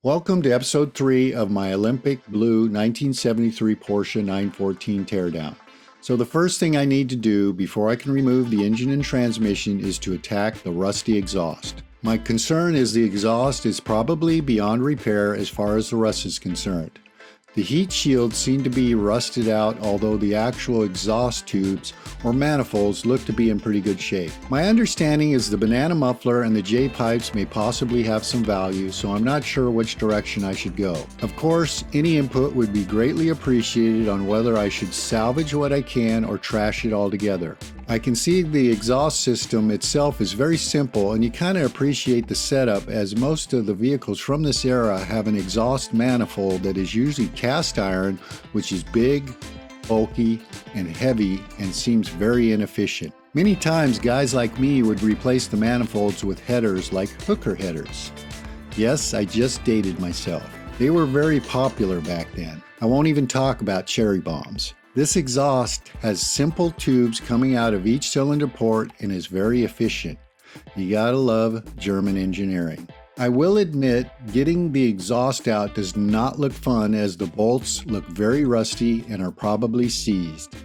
Welcome to episode 3 of my Olympic Blue 1973 Porsche 914 teardown. So the first thing I need to do before I can remove the engine and transmission is to attack the rusty exhaust. My concern is the exhaust is probably beyond repair as far as the rust is concerned. The heat shields seem to be rusted out, although the actual exhaust tubes or manifolds look to be in pretty good shape. My understanding is the banana muffler and the J-pipes may possibly have some value, so I'm not sure which direction I should go. Of course, any input would be greatly appreciated on whether I should salvage what I can or trash it altogether. I can see the exhaust system itself is very simple, and you kind of appreciate the setup, as most of the vehicles from this era have an exhaust manifold that is usually cast iron, which is big, bulky, and heavy and seems very inefficient. Many times guys like me would replace the manifolds with headers like hooker headers. Yes, I just dated myself. They were very popular back then. I won't even talk about cherry bombs. This exhaust has simple tubes coming out of each cylinder port and is very efficient. You gotta love German engineering. I will admit, getting the exhaust out does not look fun, as the bolts look very rusty and are probably seized.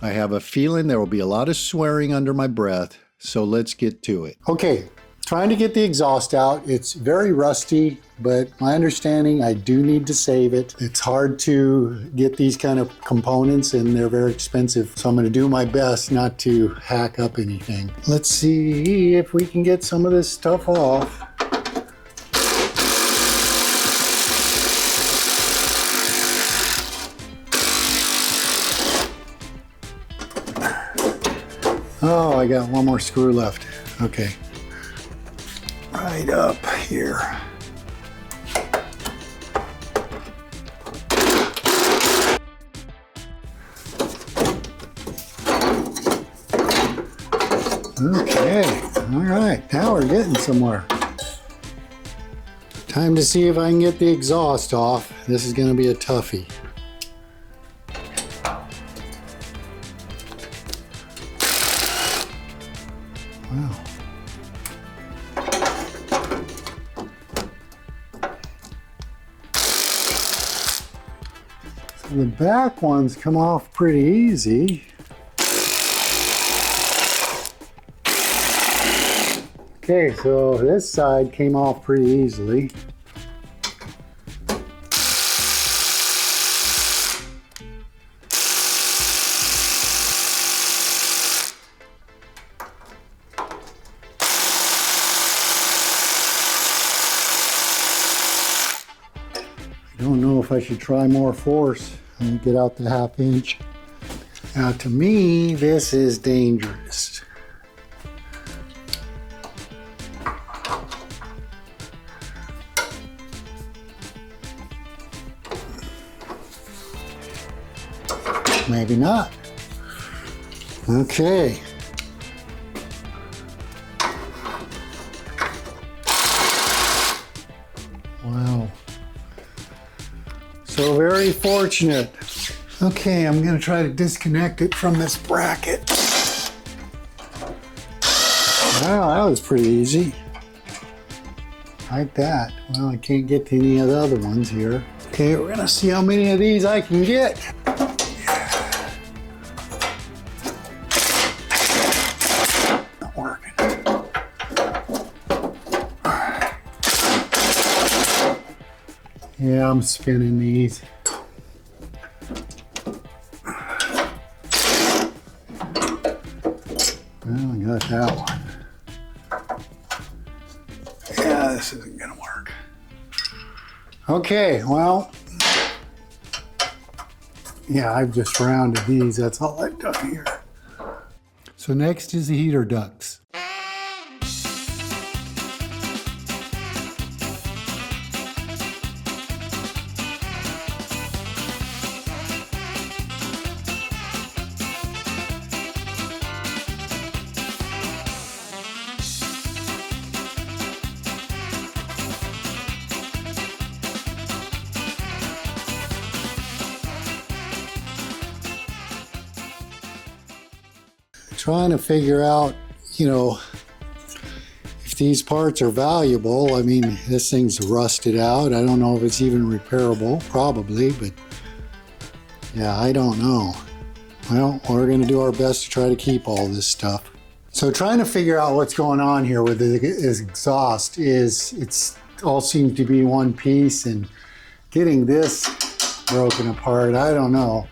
I have a feeling there will be a lot of swearing under my breath, so let's get to it. Okay, trying to get the exhaust out. It's very rusty, but my understanding, I do need to save it. It's hard to get these kind of components and they're very expensive, so I'm going to do my best not to hack up anything. Let's see if we can get some of this stuff off. Oh, I got one more screw left. Okay. Right up here. Okay, all right, now we're getting somewhere. Time to see if I can get the exhaust off. This is going to be a toughie. Wow. So the back ones come off pretty easy. Okay, so this side came off pretty easily. I don't know if I should try more force and get out the 1/2 inch. Now to me, this is dangerous. Maybe not. Okay. Wow. So very fortunate. Okay, I'm going to try to disconnect it from this bracket. Wow, that was pretty easy. Like that. Well, I can't get to any of the other ones here. Okay, we're going to see how many of these I can get. Yeah, I'm spinning these. Well, I got that one. Yeah, this isn't gonna work. Okay, well, yeah, I've just rounded these. That's all I've done here. So next is the heater ducts. Trying to figure out, if these parts are valuable. I mean, this thing's rusted out. I don't know if it's even repairable, probably, but yeah, I don't know. Well, we're going to do our best to try to keep all this stuff. So trying to figure out what's going on here with the exhaust is, it's all seems to be one piece, and getting this broken apart, I don't know.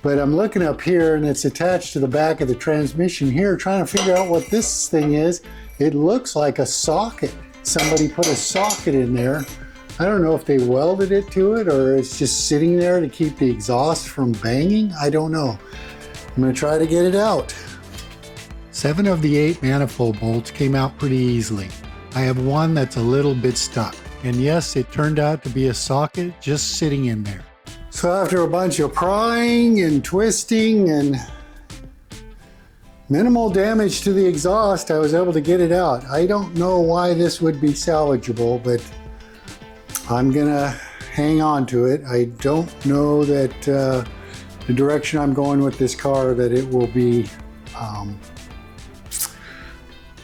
But I'm looking up here and it's attached to the back of the transmission here, trying to figure out what this thing is. It looks like a socket. Somebody put a socket in there. I don't know if they welded it to it or it's just sitting there to keep the exhaust from banging. I don't know. I'm gonna try to get it out. 7 of the 8 manifold bolts came out pretty easily. I have one that's a little bit stuck. And yes, it turned out to be a socket just sitting in there. So after a bunch of prying and twisting and minimal damage to the exhaust, I was able to get it out. I don't know why this would be salvageable, but I'm gonna hang on to it. I don't know that the direction I'm going with this car, that it will be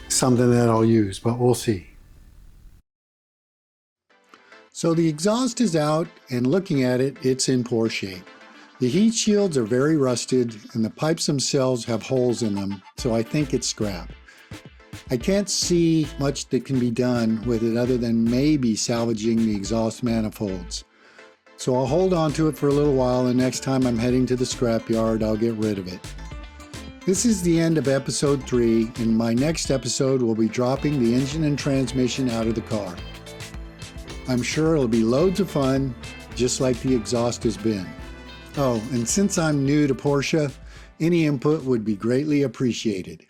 something that I'll use, but we'll see. So the exhaust is out, and looking at it, it's in poor shape. The heat shields are very rusted and the pipes themselves have holes in them, so I think it's scrap. I can't see much that can be done with it other than maybe salvaging the exhaust manifolds. So I'll hold on to it for a little while, and next time I'm heading to the scrap yard, I'll get rid of it. This is the end of episode 3, and my next episode will be dropping the engine and transmission out of the car. I'm sure it'll be loads of fun, just like the exhaust has been. Oh, and since I'm new to Porsche, any input would be greatly appreciated.